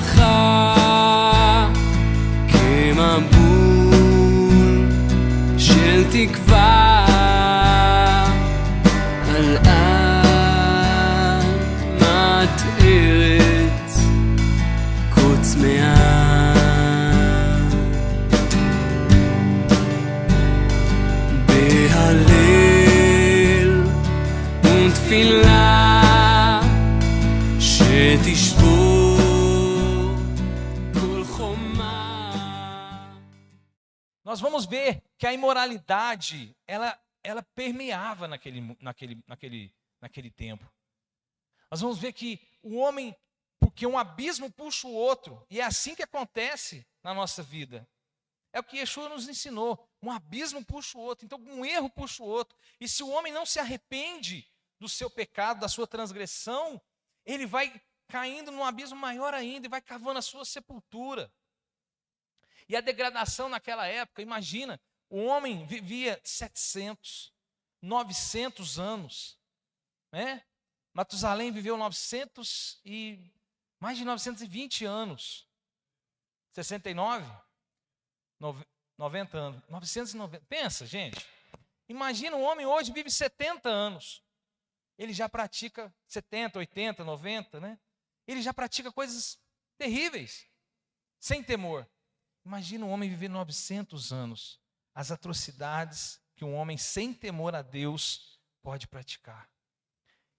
אותך כמבול של תקווה על אדמת ארץ כה צמאה. בהלל ותפילה שתשבור כל חומה. Nós vamos ver que a imoralidade, ela permeava naquele tempo. Nós vamos ver que o homem, porque um abismo puxa o outro, e é assim que acontece na nossa vida. É o que Yeshua nos ensinou, um abismo puxa o outro, então um erro puxa o outro. E se o homem não se arrepende do seu pecado, da sua transgressão, ele vai caindo num abismo maior ainda e vai cavando a sua sepultura. E a degradação naquela época, imagina, o homem vivia 700, 900 anos, né? Matusalém viveu mais de 920 anos, 69, 90 anos, 990, pensa gente, imagina um homem hoje vive 70 anos, ele já pratica 70, 80, 90, né? Ele já pratica coisas terríveis, sem temor. Imagina um homem viver 900 anos, as atrocidades que um homem sem temor a Deus pode praticar.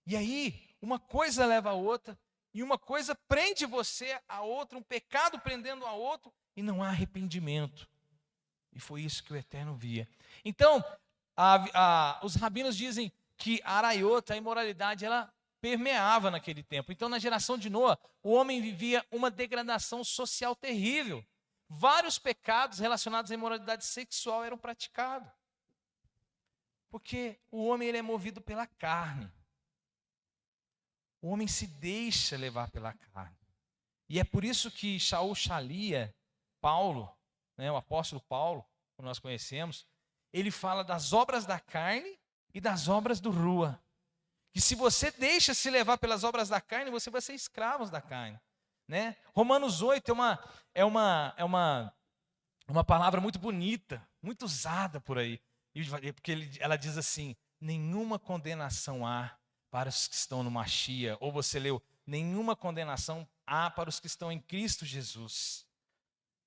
E aí, uma coisa leva a outra, e uma coisa prende você a outra, um pecado prendendo a outro, e não há arrependimento. E foi isso que o Eterno via. Então, os rabinos dizem que a araiota, a imoralidade, ela permeava naquele tempo. Então, na geração de Noa, o homem vivia uma degradação social terrível. Vários pecados relacionados à imoralidade sexual eram praticados. Porque o homem ele é movido pela carne. O homem se deixa levar pela carne. E é por isso que Shaul Shalia, Paulo, né, o apóstolo Paulo, que nós conhecemos, ele fala das obras da carne e das obras do Rua. Que se você deixa se levar pelas obras da carne, você vai ser escravo da carne. Né? Romanos 8 é uma palavra muito bonita, muito usada por aí. Porque ela diz assim, nenhuma condenação há para os que estão no Machia. Ou você leu, nenhuma condenação há para os que estão em Cristo Jesus.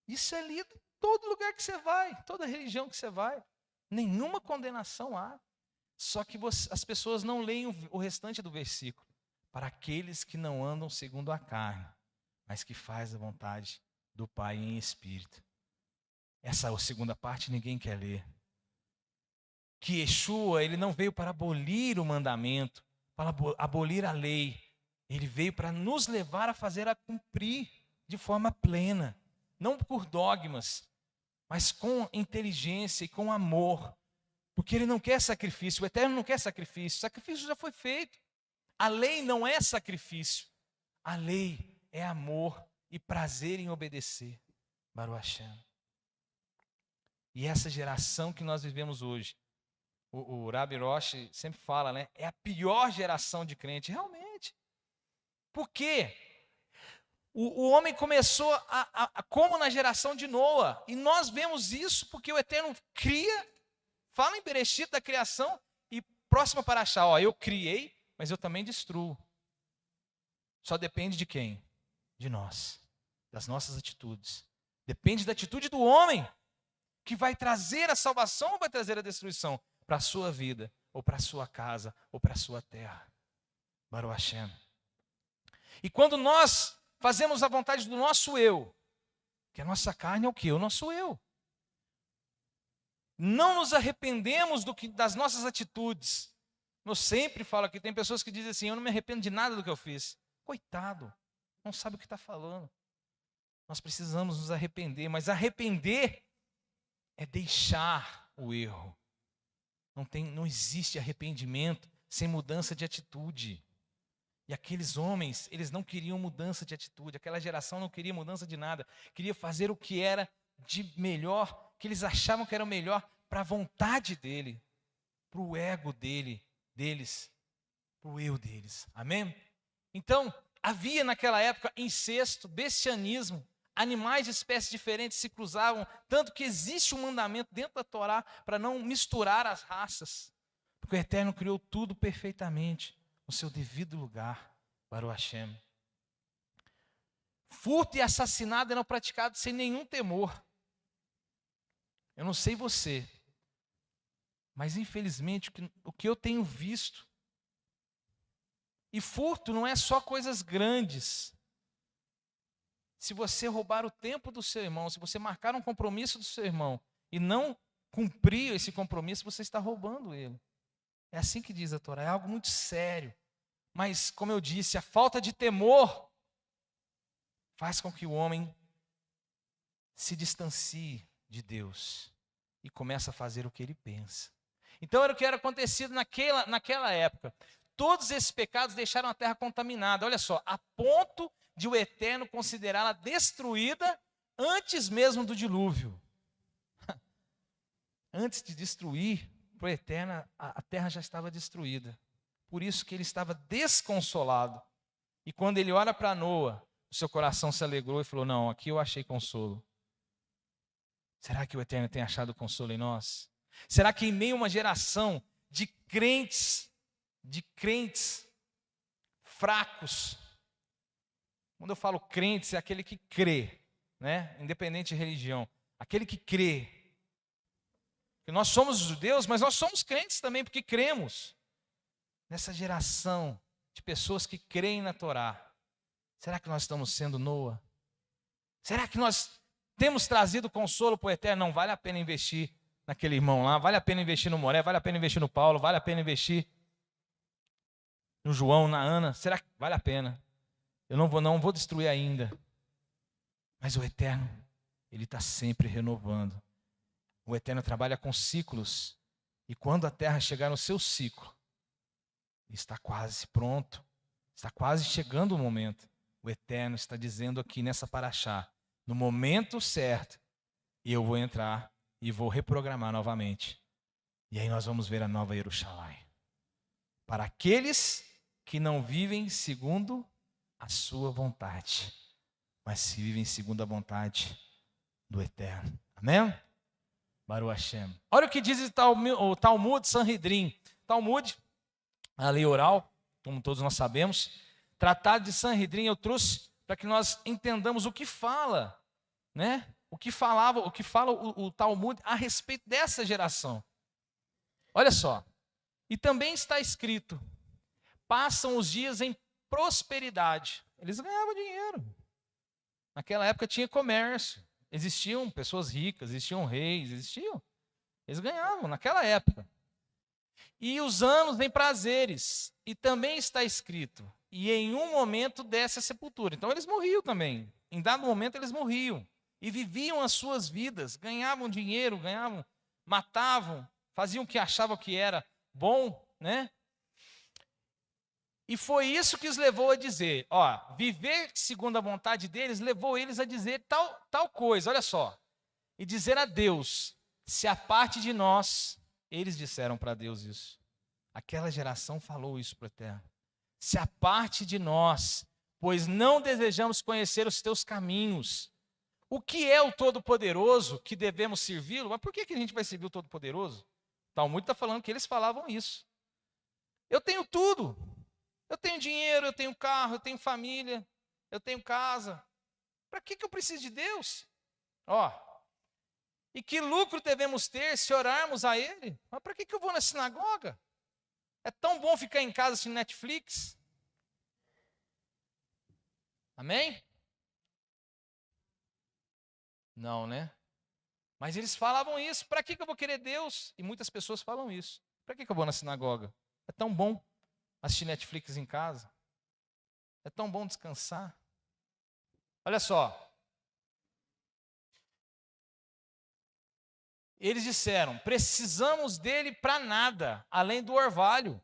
Isso é lido em todo lugar que você vai, toda religião que você vai. Nenhuma condenação há. Só que as pessoas não leem o restante do versículo. Para aqueles que não andam segundo a carne, mas que faz a vontade do Pai em espírito. Essa segunda parte ninguém quer ler. Que Yeshua, ele não veio para abolir o mandamento, para abolir a lei. Ele veio para nos levar a fazer a cumprir de forma plena. Não por dogmas, mas com inteligência e com amor. Porque ele não quer sacrifício, o Eterno não quer sacrifício. O sacrifício já foi feito. A lei não é sacrifício. A lei é amor e prazer em obedecer. Baruch Hashem. E essa geração que nós vivemos hoje, o Rabi Rosh sempre fala, né? É a pior geração de crente, realmente. Por quê? O homem começou como na geração de Noa. E nós vemos isso porque o Eterno cria, fala em Bereshit da criação, e próxima para achar, ó, eu criei, mas eu também destruo. Só depende de quem? De nós, das nossas atitudes. Depende da atitude do homem, que vai trazer a salvação ou vai trazer a destruição para a sua vida, ou para a sua casa, ou para a sua terra. Baruch Hashem. E quando nós fazemos a vontade do nosso eu, que a nossa carne é o quê? O nosso eu. Não nos arrependemos das nossas atitudes. Eu sempre falo que tem pessoas que dizem assim, eu não me arrependo de nada do que eu fiz. Coitado, não sabe o que está falando. Nós precisamos nos arrepender, mas arrepender é deixar o erro. Não existe arrependimento sem mudança de atitude. E aqueles homens, eles não queriam mudança de atitude, aquela geração não queria mudança de nada, queria fazer o que era de melhor, que eles achavam que era o melhor para a vontade dele, para o ego deles, para o eu deles. Amém? Então, Havia naquela época incesto, bestianismo, animais de espécies diferentes se cruzavam, tanto que existe um mandamento dentro da Torá para não misturar as raças, porque o Eterno criou tudo perfeitamente, no seu devido lugar, Baruch Hashem. Furto e assassinato eram praticados sem nenhum temor. Eu não sei você, mas infelizmente o que eu tenho visto, e furto não é só coisas grandes. Se você roubar o tempo do seu irmão, se você marcar um compromisso do seu irmão e não cumprir esse compromisso, você está roubando ele. É assim que diz a Torá, é algo muito sério. Mas, como eu disse, a falta de temor faz com que o homem se distancie de Deus e comece a fazer o que ele pensa. Então era o que era acontecido naquela época. Todos esses pecados deixaram a terra contaminada, olha só, a ponto de o Eterno considerá-la destruída antes mesmo do dilúvio. Antes de destruir, para o Eterno, a terra já estava destruída. Por isso que ele estava desconsolado. E quando ele olha para Noa, o seu coração se alegrou e falou, não, aqui eu achei consolo. Será que o Eterno tem achado consolo em nós? Será que em meio a uma geração de crentes fracos, quando eu falo crentes, é aquele que crê, né? Independente de religião, aquele que crê, que nós somos judeus, mas nós somos crentes também, porque cremos. Nessa geração de pessoas que creem na Torá, será que nós estamos sendo Noa? Será que nós temos trazido consolo para o Eterno? Não vale a pena investir naquele irmão lá, vale a pena investir no Moré, vale a pena investir no Paulo, vale a pena investir no João, na Ana, será que vale a pena? Eu não vou destruir ainda. Mas o Eterno, Ele está sempre renovando. O Eterno trabalha com ciclos. E quando a terra chegar no seu ciclo, está quase pronto, está quase chegando o momento. O Eterno está dizendo aqui nessa paraxá, no momento certo, eu vou entrar e vou reprogramar novamente. E aí nós vamos ver a nova Jerusalém. Para aqueles que não vivem segundo a sua vontade, mas se vivem segundo a vontade do Eterno. Amém? Baruch Hashem. Olha o que diz o Talmud Sanhedrin. Talmud, a lei oral, como todos nós sabemos. Tratado de Sanhedrin eu trouxe para que nós entendamos o que fala, né? O que fala o Talmud a respeito dessa geração. Olha só. E também está escrito: passam os dias em prosperidade. Eles ganhavam dinheiro. Naquela época tinha comércio. Existiam pessoas ricas, existiam reis, existiam. Eles ganhavam naquela época. E os anos em prazeres. E também está escrito: e em um momento desce a sepultura. Então eles morriam também. Em dado momento eles morriam. E viviam as suas vidas. Ganhavam dinheiro, matavam, faziam o que achavam que era bom, né? E foi isso que os levou a dizer, viver segundo a vontade deles, levou eles a dizer tal coisa, olha só. E dizer a Deus, se a parte de nós, eles disseram para Deus isso. Aquela geração falou isso para o Eterno. Se a parte de nós, pois não desejamos conhecer os teus caminhos. O que é o Todo-Poderoso que devemos servi-lo? Mas por que a gente vai servir o Todo-Poderoso? Talmud está falando que eles falavam isso. Eu tenho tudo. Eu tenho dinheiro, eu tenho carro, eu tenho família, eu tenho casa. Para que eu preciso de Deus? E que lucro devemos ter se orarmos a Ele? Mas para que eu vou na sinagoga? É tão bom ficar em casa assistindo Netflix. Amém? Não, né? Mas eles falavam isso. Para que eu vou querer Deus? E muitas pessoas falam isso. Para que eu vou na sinagoga? É tão bom assistir Netflix em casa. É tão bom descansar. Olha só. Eles disseram: precisamos dele para nada, além do orvalho.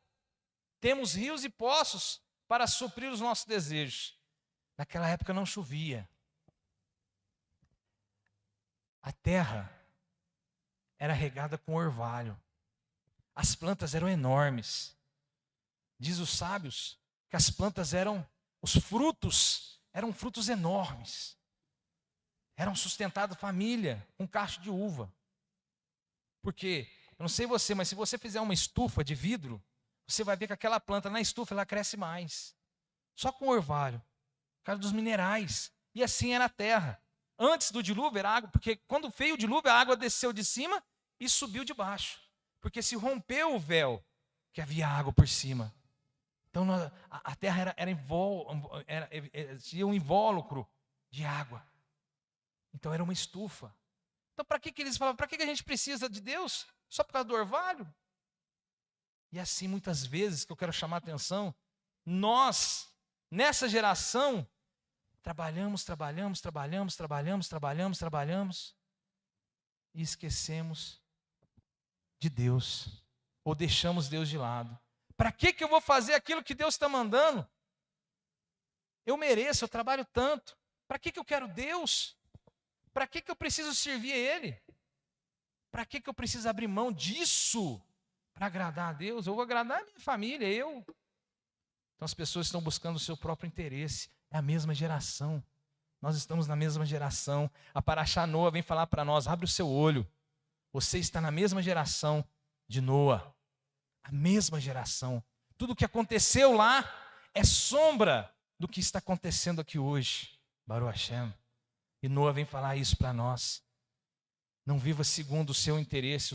Temos rios e poços para suprir os nossos desejos. Naquela época não chovia. A terra era regada com orvalho. As plantas eram enormes. Diz os sábios que as plantas eram o Os frutos eram frutos enormes. Eram sustentados família, com cacho de uva. Porque, eu não sei você, mas se você fizer uma estufa de vidro, você vai ver que aquela planta na estufa, ela cresce mais. Só com orvalho. Por causa dos minerais. E assim era a terra. Antes do dilúvio era água, porque quando veio o dilúvio, a água desceu de cima e subiu de baixo. Porque se rompeu o véu, que havia água por cima. Então a terra tinha um invólucro de água. Então era uma estufa. Então para que eles falavam? Para que a gente precisa de Deus? Só por causa do orvalho? E assim muitas vezes que eu quero chamar a atenção, nós, nessa geração, trabalhamos e esquecemos de Deus, ou deixamos Deus de lado. Para que eu vou fazer aquilo que Deus está mandando? Eu mereço, eu trabalho tanto. Para que eu quero Deus? Para que eu preciso servir a Ele? Para que eu preciso abrir mão disso para agradar a Deus? Eu vou agradar a minha família, eu. Então as pessoas estão buscando o seu próprio interesse. É a mesma geração. Nós estamos na mesma geração. A Paraxá Noa vem falar para nós, abre o seu olho. Você está na mesma geração de Noa. A mesma geração. Tudo o que aconteceu lá é sombra do que está acontecendo aqui hoje. Baruch Hashem. E Noa vem falar isso para nós. Não viva segundo o seu interesse,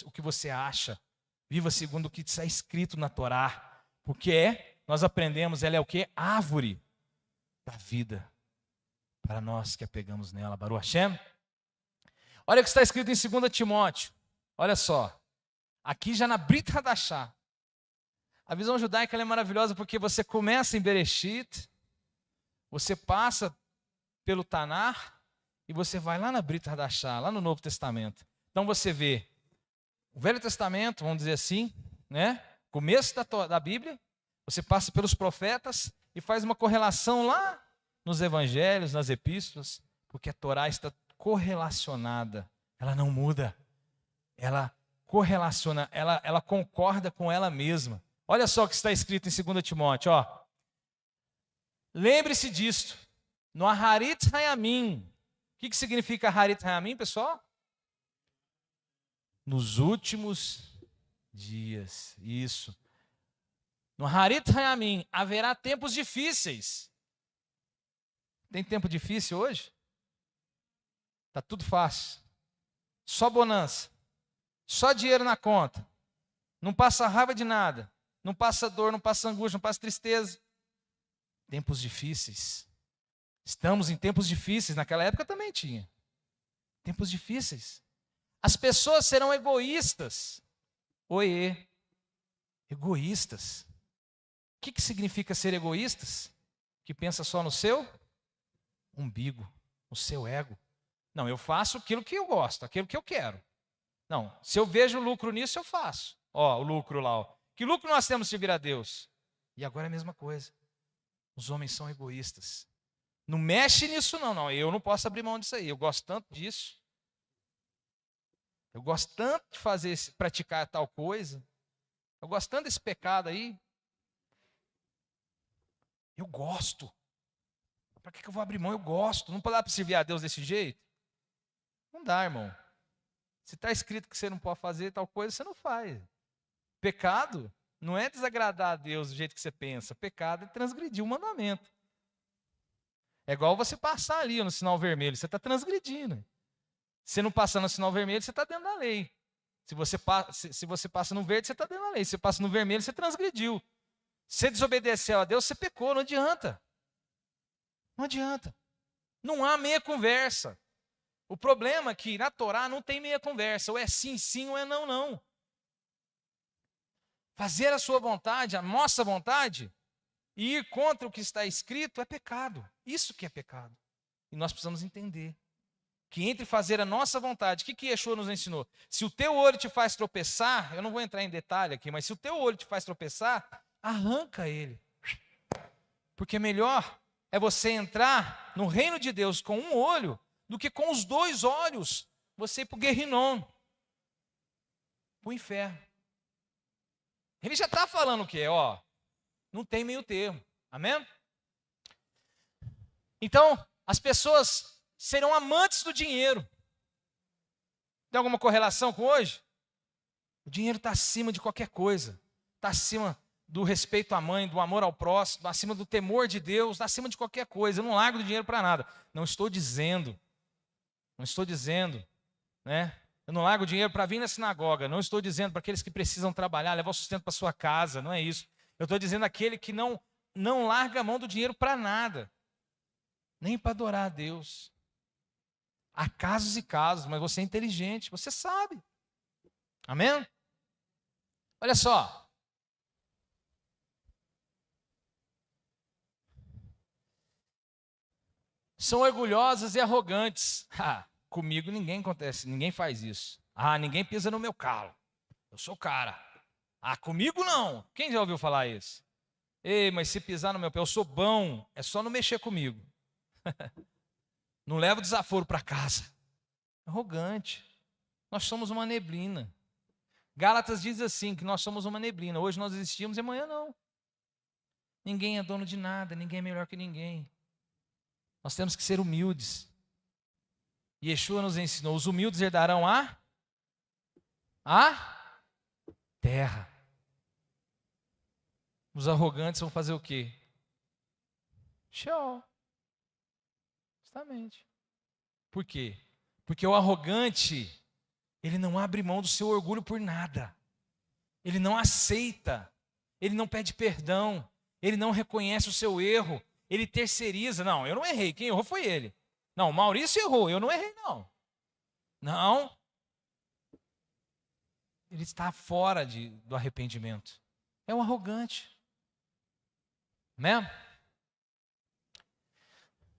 o que você acha. Viva segundo o que está escrito na Torá. Porque nós aprendemos, ela é o quê? Árvore da vida. Para nós que apegamos nela. Baruch Hashem. Olha o que está escrito em 2 Timóteo. Olha só. Aqui já na Brit Hadashah. A visão judaica ela é maravilhosa porque você começa em Bereshit, você passa pelo Tanar e você vai lá na Brit Hadashah, lá no Novo Testamento. Então você vê o Velho Testamento, vamos dizer assim, né? Começo da Bíblia, você passa pelos profetas e faz uma correlação lá nos evangelhos, nas epístolas, porque a Torá está correlacionada, ela não muda, ela correlaciona, ela concorda com ela mesma. Olha só o que está escrito em 2 Timóteo, ó. Lembre-se disto, no Aharit Hayamim. O que significa Aharit Hayamim, pessoal? Nos últimos dias, isso. No Aharit Hayamim haverá tempos difíceis. Tem tempo difícil hoje? Está tudo fácil. Só bonança. Só dinheiro na conta. Não passa raiva de nada. Não passa dor, não passa angústia, não passa tristeza. Tempos difíceis. Estamos em tempos difíceis. Naquela época também tinha. Tempos difíceis. As pessoas serão egoístas. Oiê. Egoístas. O que significa ser egoístas? Que pensa só no seu umbigo, no seu ego. Não, eu faço aquilo que eu gosto, aquilo que eu quero. Não, se eu vejo lucro nisso, eu faço. Ó, o lucro lá, ó. Que lucro nós temos de servir a Deus? E agora é a mesma coisa. Os homens são egoístas. Não mexe nisso não, eu não posso abrir mão disso aí. Eu gosto tanto disso. Eu gosto tanto de praticar tal coisa. Eu gosto tanto desse pecado aí. Eu gosto. Para que eu vou abrir mão? Eu gosto. Não dá para servir a Deus desse jeito? Não dá, irmão. Se está escrito que você não pode fazer tal coisa, você não faz. Pecado não é desagradar a Deus do jeito que você pensa. Pecado é transgredir o mandamento. É igual você passar ali no sinal vermelho. Você está transgredindo. Se não passar no sinal vermelho, você está dentro da lei. Se você passa no verde, você está dentro da lei. Se você passa no vermelho, você transgrediu. Se você desobedeceu a Deus, você pecou. Não adianta. Não adianta. Não há meia conversa. O problema é que na Torá não tem meia conversa. Ou é sim, sim, ou é não, não. Fazer a sua vontade, a nossa vontade, e ir contra o que está escrito é pecado. Isso que é pecado. E nós precisamos entender que entre fazer a nossa vontade, o que Yeshua nos ensinou? Se o teu olho te faz tropeçar, eu não vou entrar em detalhe aqui, mas se o teu olho te faz tropeçar, arranca ele. Porque melhor é você entrar no reino de Deus com um olho do que com os 2 olhos você ir para o Guerrinom, para o inferno. Ele já está falando o quê? Ó, não tem meio termo. Amém? Então, as pessoas serão amantes do dinheiro. Tem alguma correlação com hoje? O dinheiro está acima de qualquer coisa. Está acima do respeito à mãe, do amor ao próximo, acima do temor de Deus, está acima de qualquer coisa. Eu não largo do dinheiro para nada. Não estou dizendo, né? Eu não largo o dinheiro para vir na sinagoga. Não estou dizendo para aqueles que precisam trabalhar, levar o sustento para sua casa. Não é isso. Eu estou dizendo aquele que não larga a mão do dinheiro para nada. Nem para adorar a Deus. Há casos e casos, mas você é inteligente, você sabe. Amém? Olha só. São orgulhosas e arrogantes. Comigo ninguém acontece, ninguém faz isso. Ninguém pisa no meu calo. Eu sou o cara. Comigo não. Quem já ouviu falar isso? Ei, mas se pisar no meu pé, eu sou bom. É só não mexer comigo. Não leva desaforo para casa. Arrogante. Nós somos uma neblina. Gálatas diz assim, que nós somos uma neblina. Hoje nós existimos e amanhã não. Ninguém é dono de nada, ninguém é melhor que ninguém. Nós temos que ser humildes. E Yeshua nos ensinou, os humildes herdarão a terra. Os arrogantes vão fazer o quê? Show. Justamente. Por quê? Porque o arrogante, ele não abre mão do seu orgulho por nada. Ele não aceita. Ele não pede perdão. Ele não reconhece o seu erro. Ele terceiriza. Não, eu não errei. Quem errou foi ele. Não, o Maurício errou. Eu não errei, não. Não. Ele está fora do arrependimento. É um arrogante. Né?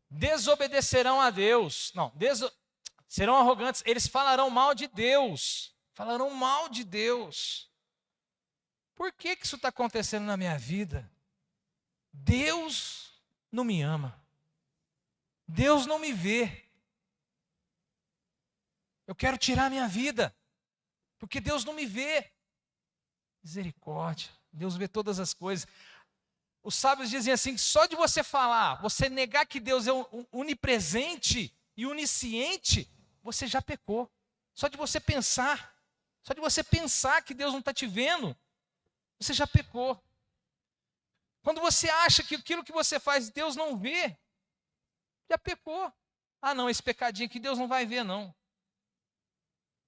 Desobedecerão a Deus. Não, serão arrogantes. Eles falarão mal de Deus. Falarão mal de Deus. Por que isso está acontecendo na minha vida? Deus não me ama. Deus não me vê. Eu quero tirar a minha vida, porque Deus não me vê. Misericórdia, Deus vê todas as coisas. Os sábios dizem assim, que só de você falar, você negar que Deus é onipresente e onisciente, você já pecou. Só de você pensar que Deus não está te vendo, você já pecou. Quando você acha que aquilo que você faz, Deus não vê, já pecou. Não, esse pecadinho aqui Deus não vai ver, não.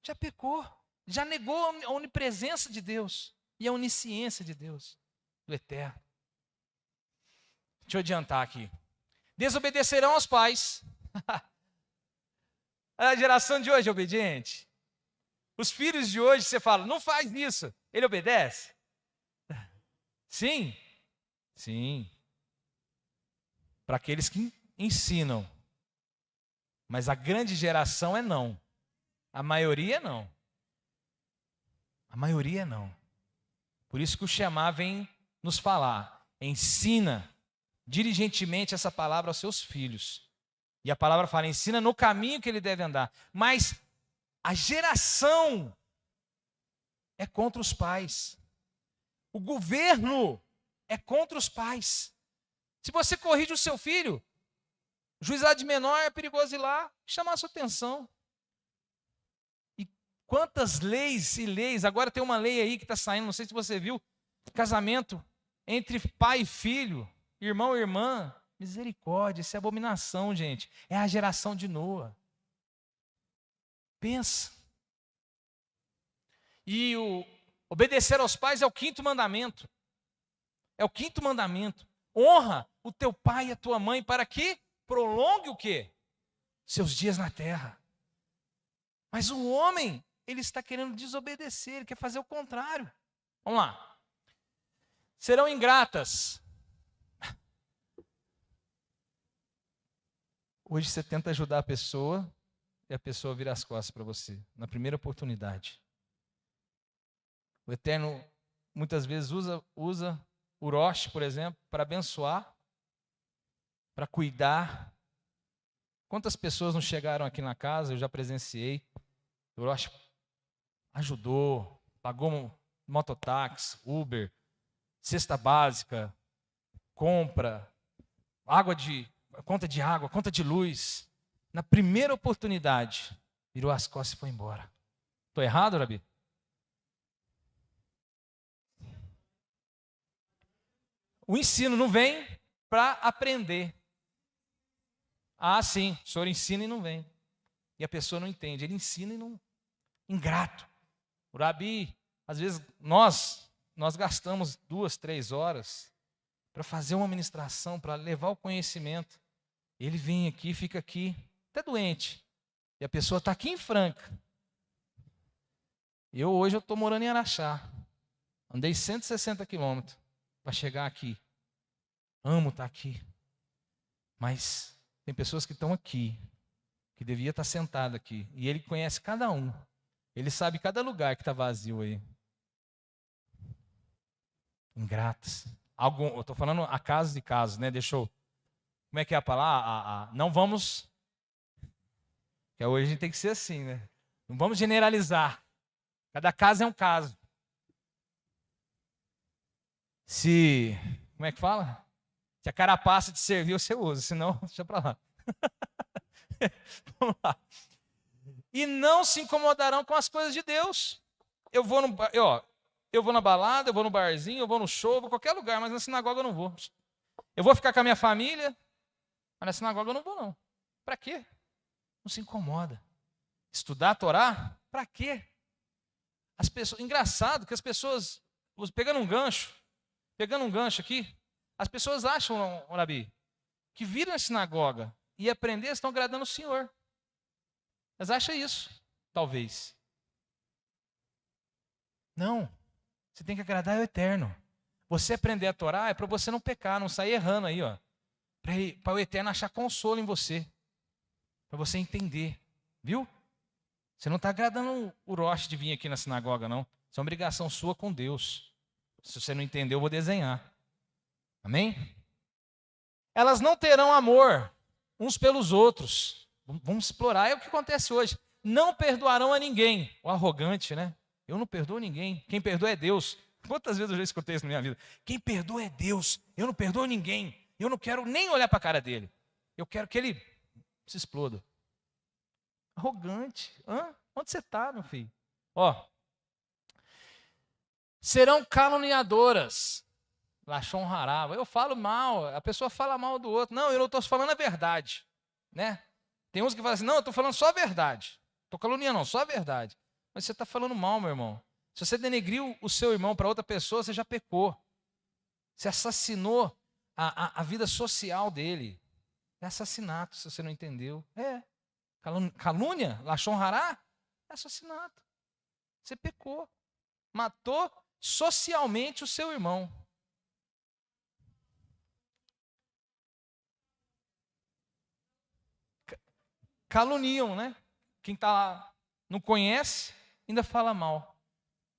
Já pecou. Já negou a onipresença de Deus e a onisciência de Deus, do Eterno. Deixa eu adiantar aqui. Desobedecerão aos pais. A geração de hoje é obediente. Os filhos de hoje, você fala, não faz isso. Ele obedece? Sim. Sim. Para aqueles que ensinam. Mas a grande geração é não. A maioria não. A maioria não. Por isso que o Shema vem nos falar. Ensina diligentemente essa palavra aos seus filhos. E a palavra fala, ensina no caminho que ele deve andar. Mas a geração é contra os pais. O governo é contra os pais. Se você corrige o seu filho, juizado de menor é perigoso ir lá chamar a sua atenção. E quantas leis e leis, agora tem uma lei aí que está saindo, não sei se você viu, casamento entre pai e filho, irmão e irmã, misericórdia, isso é abominação, gente. É a geração de Noa. Pensa. E obedecer aos pais é o 5º mandamento. É o 5º mandamento. Honra o teu pai e a tua mãe para que prolongue o quê? Seus dias na terra. Mas o homem, ele está querendo desobedecer, ele quer fazer o contrário. Vamos lá. Serão ingratas. Hoje você tenta ajudar a pessoa e a pessoa vira as costas para você, na primeira oportunidade. O Eterno muitas vezes usa o Rosh, por exemplo, para abençoar, para cuidar. Quantas pessoas não chegaram aqui na casa, eu já presenciei. O Rosh ajudou, pagou mototáxi, Uber, cesta básica, compra, água de conta de água, conta de luz. Na primeira oportunidade, virou as costas e foi embora. Estou errado, Rabi? O ensino não vem para aprender. Ah, sim, o senhor ensina e não vem. E a pessoa não entende, ele ensina e não... Ingrato. O Rabi, às vezes, nós gastamos 2, 3 horas para fazer uma ministração, para levar o conhecimento. Ele vem aqui, fica aqui, até doente. E a pessoa está aqui em Franca. Hoje eu estou morando em Araxá. Andei 160 quilômetros para chegar aqui. Amo estar aqui. Mas tem pessoas que estão aqui, que devia estar sentado aqui. E ele conhece cada um. Ele sabe cada lugar que está vazio aí. Ingratas. Eu estou falando a casos e casos, né? Como é que é a palavra? Não vamos... Que hoje a gente tem que ser assim, né? Não vamos generalizar. Cada caso é um caso. Como é que fala? Se a carapaça te serviu, você usa. Senão, deixa para lá. Vamos lá. E não se incomodarão com as coisas de Deus. Eu vou na balada, eu vou no barzinho, eu vou no show, eu vou em qualquer lugar, mas na sinagoga eu não vou. Eu vou ficar com a minha família, mas na sinagoga eu não vou, não. Para quê? Não se incomoda. Estudar a Torá? Para quê? Engraçado que as pessoas, pegando um gancho aqui, as pessoas acham, Rabi, que vir na sinagoga e aprender estão agradando o Senhor. Elas acham isso, talvez. Não. Você tem que agradar o Eterno. Você aprender a Torá é para você não pecar, não sair errando aí, ó. Para o Eterno achar consolo em você. Para você entender. Viu? Você não está agradando o Roche de vir aqui na sinagoga, não. Isso é uma obrigação sua com Deus. Se você não entender, eu vou desenhar. Amém? Elas não terão amor uns pelos outros. Vamos explorar. É o que acontece hoje. Não perdoarão a ninguém. O arrogante, né? Eu não perdoo ninguém. Quem perdoa é Deus. Quantas vezes eu já escutei isso na minha vida? Quem perdoa é Deus. Eu não perdoo ninguém. Eu não quero nem olhar para a cara dele. Eu quero que ele se exploda. Arrogante. Onde você está, meu filho? Serão caluniadoras. Lachon hará. Eu falo mal. A pessoa fala mal do outro. Não, eu não estou falando a verdade. Né? Tem uns que falam assim, não, eu estou falando só a verdade. Estou caluniando, não, só a verdade. Mas você está falando mal, meu irmão. Se você denegriu o seu irmão para outra pessoa, você já pecou. Você assassinou a vida social dele. É assassinato, se você não entendeu. Calúnia, lachon hará, é assassinato. Você pecou. Matou socialmente o seu irmão. Caluniam, né? Quem está lá não conhece, ainda fala mal.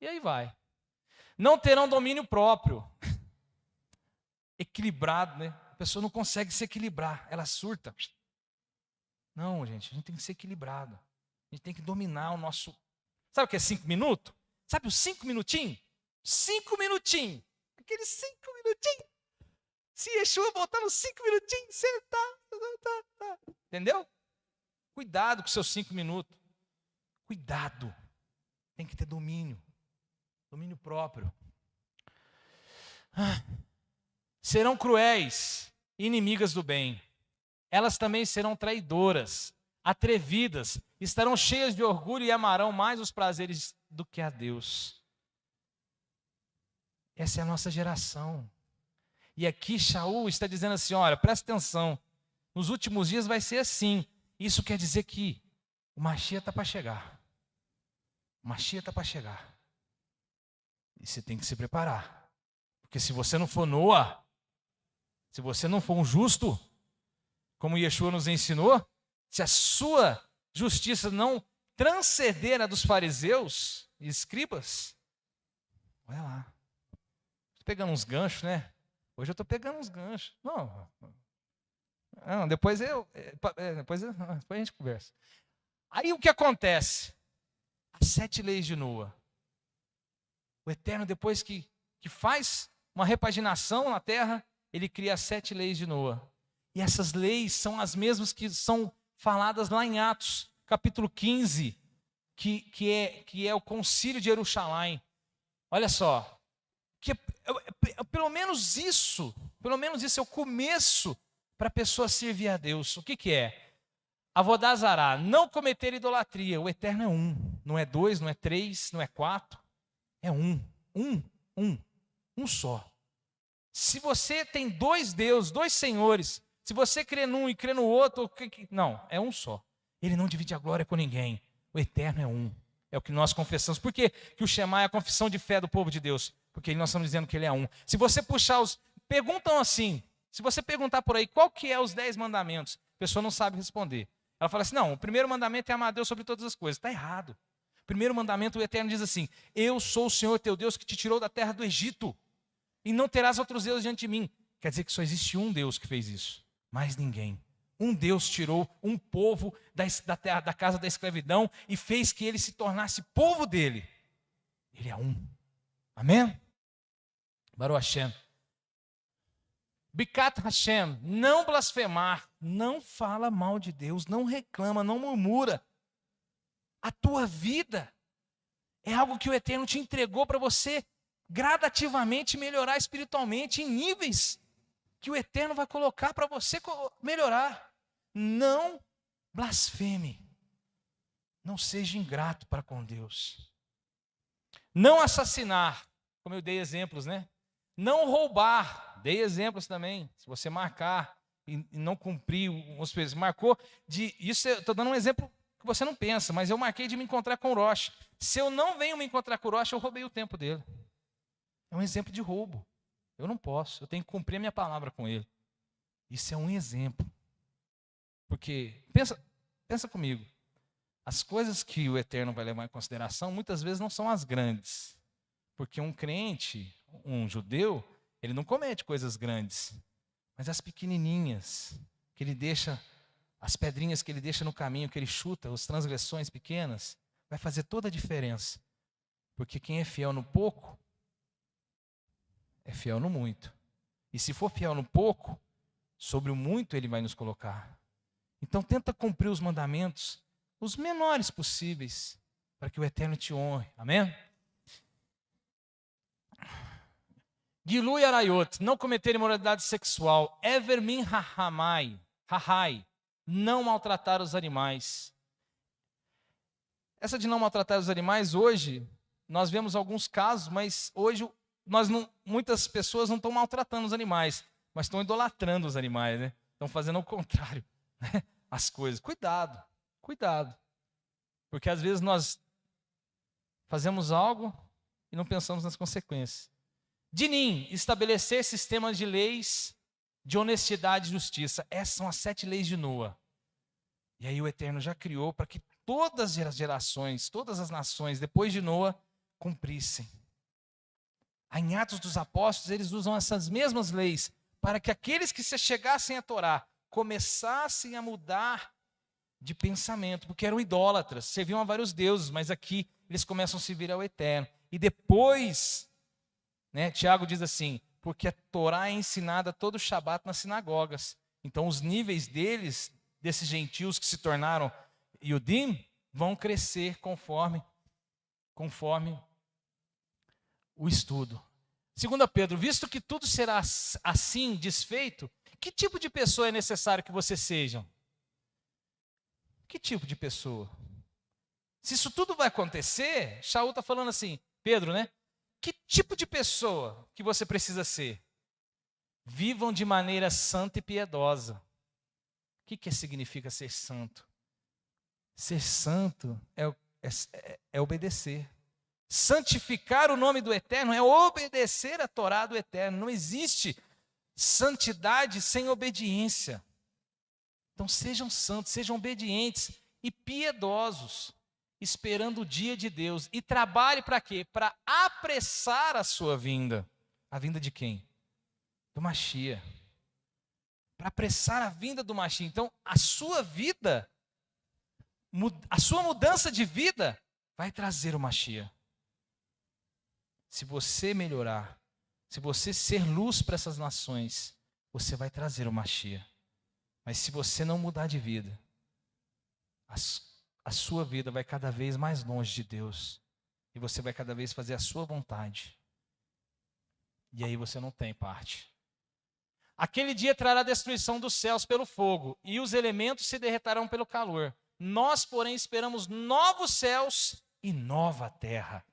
E aí vai. Não terão domínio próprio. Equilibrado, né? A pessoa não consegue se equilibrar, ela surta. Não, gente, a gente tem que ser equilibrado. A gente tem que dominar o nosso... Sabe o que é 5 minutos? Sabe os 5 minutinhos? 5 minutinhos. Aqueles 5 minutinhos. Se Yeshua voltar nos 5 minutinhos, você tá. Entendeu? Cuidado com seus 5 minutos. Cuidado. Tem que ter domínio. Domínio próprio. Serão cruéis, inimigas do bem. Elas também serão traidoras, atrevidas, estarão cheias de orgulho e amarão mais os prazeres do que a Deus. Essa é a nossa geração. E aqui Shaul está dizendo assim, olha, presta atenção, nos últimos dias vai ser assim. Isso quer dizer que o Mashiach está para chegar. O Mashiach está para chegar. E você tem que se preparar. Porque se você não for Noah, se você não for um justo, como Yeshua nos ensinou, se a sua justiça não transcender a dos fariseus e escribas, olha lá. Estou pegando uns ganchos, né? Hoje eu estou pegando uns ganchos. Não, depois a gente conversa. Aí o que acontece? As 7 leis de Noa. O Eterno, depois que faz uma repaginação na terra, ele cria as 7 leis de Noa. E essas leis são as mesmas que são faladas lá em Atos, capítulo 15, que é o concílio de Jerusalém. Olha só, pelo menos isso é o começo para a pessoa servir a Deus. O que é? Avodazará, não cometer idolatria. O eterno é um, não é dois, não é três, não é quatro, é um só. Se você tem dois deuses, dois senhores, se você crê num e crê no outro, não, é um só. Ele não divide a glória com ninguém. O eterno é um. É o que nós confessamos. Por que o Shema é a confissão de fé do povo de Deus? Porque nós estamos dizendo que ele é um. Se você puxar perguntam assim, se você perguntar por aí, qual que é os 10 mandamentos? A pessoa não sabe responder. Ela fala assim, não, o primeiro mandamento é amar a Deus sobre todas as coisas. Está errado. O primeiro mandamento, o Eterno diz assim, eu sou o Senhor teu Deus que te tirou da terra do Egito, e não terás outros deuses diante de mim. Quer dizer que só existe um Deus que fez isso, mais ninguém. Um Deus tirou um povo da casa da escravidão e fez que ele se tornasse povo dele. Ele é um. Amém? Baruch Hashem. Bikat Hashem, não blasfemar, não fala mal de Deus, não reclama, não murmura. A tua vida é algo que o Eterno te entregou para você gradativamente melhorar espiritualmente em níveis que o Eterno vai colocar para você melhorar. Não blasfeme, não seja ingrato para com Deus. Não assassinar, como eu dei exemplos, né? Não roubar, dei exemplos também. Se você marcar e não cumprir, marcou de isso, eu estou dando um exemplo que você não pensa, mas eu marquei de me encontrar com o Rocha. Se eu não venho me encontrar com o Rocha, eu roubei o tempo dele. É um exemplo de roubo. Eu não posso, eu tenho que cumprir a minha palavra com ele. Isso é um exemplo. Porque, pensa comigo, as coisas que o Eterno vai levar em consideração, muitas vezes não são as grandes. Porque um crente, um judeu, ele não comete coisas grandes, mas as pequenininhas, que ele deixa, as pedrinhas que ele deixa no caminho, que ele chuta, as transgressões pequenas, vai fazer toda a diferença. Porque quem é fiel no pouco, é fiel no muito. E se for fiel no pouco, sobre o muito ele vai nos colocar. Então tenta cumprir os mandamentos, os menores possíveis, para que o Eterno te honre. Amém? Gilu e Arayot, não cometer imoralidade sexual. Evermin hahai, não maltratar os animais. Essa de não maltratar os animais, hoje, nós vemos alguns casos, mas hoje muitas pessoas não estão maltratando os animais, mas estão idolatrando os animais, né? Estão fazendo o contrário, né? As coisas. Cuidado. Porque às vezes nós fazemos algo e não pensamos nas consequências. Dinim, estabelecer sistemas de leis de honestidade e justiça. Essas são as 7 leis de Noa. E aí o Eterno já criou para que todas as gerações, todas as nações, depois de Noa, cumprissem. Em Atos dos Apóstolos, eles usam essas mesmas leis para que aqueles que se chegassem à Torá começassem a mudar de pensamento, porque eram idólatras, serviam a vários deuses, mas aqui eles começam a servir ao Eterno. E depois, Tiago diz assim, porque a Torá é ensinada todo Shabat nas sinagogas. Então os níveis desses gentios que se tornaram Yudim, vão crescer conforme o estudo. 2 Pedro, visto que tudo será assim desfeito, que tipo de pessoa é necessário que vocês sejam? Que tipo de pessoa? Se isso tudo vai acontecer, Shaul está falando assim, Pedro, que tipo de pessoa que você precisa ser? Vivam de maneira santa e piedosa. O que significa ser santo? Ser santo é obedecer. Santificar o nome do Eterno é obedecer a Torá do Eterno. Não existe santidade sem obediência. Então sejam santos, sejam obedientes e piedosos, esperando o dia de Deus. E trabalhe para quê? Para apressar a sua vinda. A vinda de quem? Do Mashiach. Para apressar a vinda do Mashiach. Então a sua vida, a sua mudança de vida vai trazer o Mashiach. Se você melhorar, se você ser luz para essas nações, você vai trazer o Mashiach. Mas se você não mudar de vida, a sua vida vai cada vez mais longe de Deus. E você vai cada vez fazer a sua vontade. E aí você não tem parte. Aquele dia trará destruição dos céus pelo fogo, e os elementos se derreterão pelo calor. Nós, porém, esperamos novos céus e nova terra.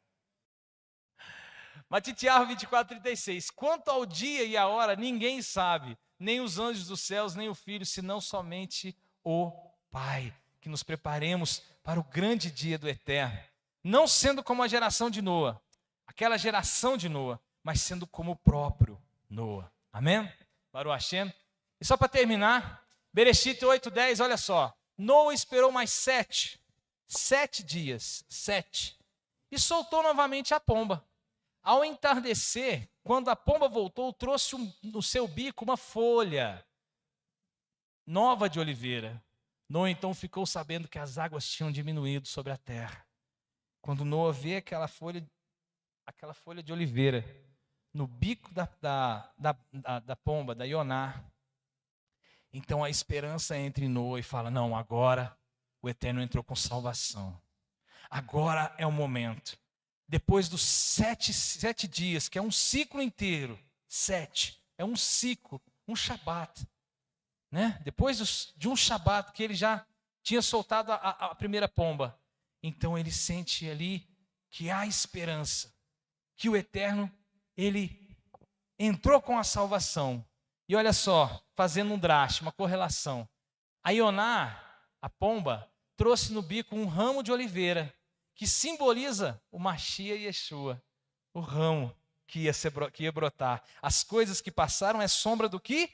Matitiarro 24:36. Quanto ao dia e a hora, ninguém sabe, nem os anjos dos céus, nem o Filho, senão somente o Pai. Que nos preparemos para o grande dia do Eterno, não sendo como a geração de Noa, aquela geração de Noa, mas sendo como o próprio Noa. Amém? Baruch Hashem. E só para terminar, Bereshit 8:10, olha só. Noa esperou mais 7 dias, e soltou novamente a pomba. Ao entardecer, quando a pomba voltou, trouxe no seu bico uma folha nova de oliveira. Noa então ficou sabendo que as águas tinham diminuído sobre a terra. Quando Noa vê aquela folha de oliveira no bico da pomba, da Ioná, então a esperança entra em Noa e fala: não, agora o Eterno entrou com salvação. Agora é o momento. Depois dos 7 dias, que é um ciclo inteiro, 7, é um ciclo, um Shabat. Né? Depois de um Shabat que ele já tinha soltado a primeira pomba, então ele sente ali que há esperança, que o Eterno, ele entrou com a salvação. E olha só, fazendo um draste, uma correlação. A Ioná, a pomba, trouxe no bico um ramo de oliveira, que simboliza o Mashiach Yeshua, o ramo que ia brotar. As coisas que passaram é sombra do que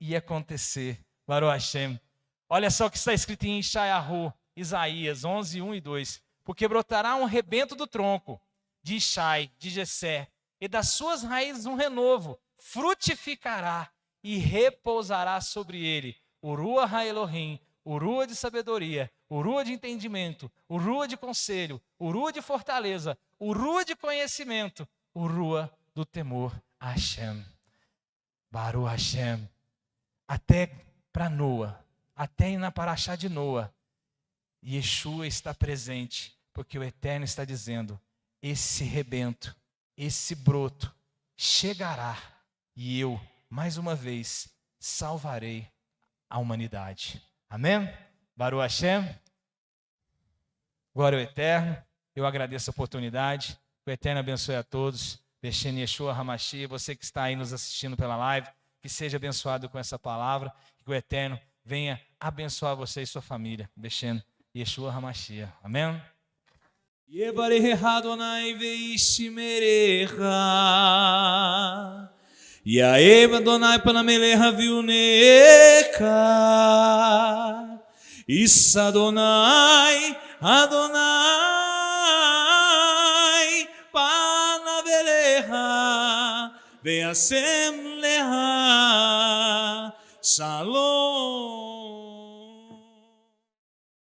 ia acontecer. Baruch Hashem. Olha só o que está escrito em Ishayahu, Isaías 11, 1 e 2. Porque brotará um rebento do tronco de Ishai, de Jessé, e das suas raízes um renovo, frutificará e repousará sobre ele o Ruach HaElohim, o Ruach de sabedoria, o Ruach de entendimento, o Ruach de conselho, o Ruach de fortaleza, o Ruach de conhecimento, o Ruach do temor a Hashem. Baruch Hashem. Até para Noa, até na Parashá de Noa, Yeshua está presente, porque o Eterno está dizendo: esse rebento, esse broto chegará, e eu, mais uma vez, salvarei a humanidade. Amém? Baruch Hashem. Glória ao Eterno. Eu agradeço a oportunidade. O Eterno abençoe a todos. Beshen Yeshua Hamashi, você que está aí nos assistindo pela live, que seja abençoado com essa palavra, que o Eterno venha abençoar você e sua família. Beshen Yeshua Hamashi. Amém? Yevarecha Adonai veishmerecha, Yaev Adonai panamelecha viunecha, Issa Adonai, Adonai panavelecha, veasem lecha, Shalom.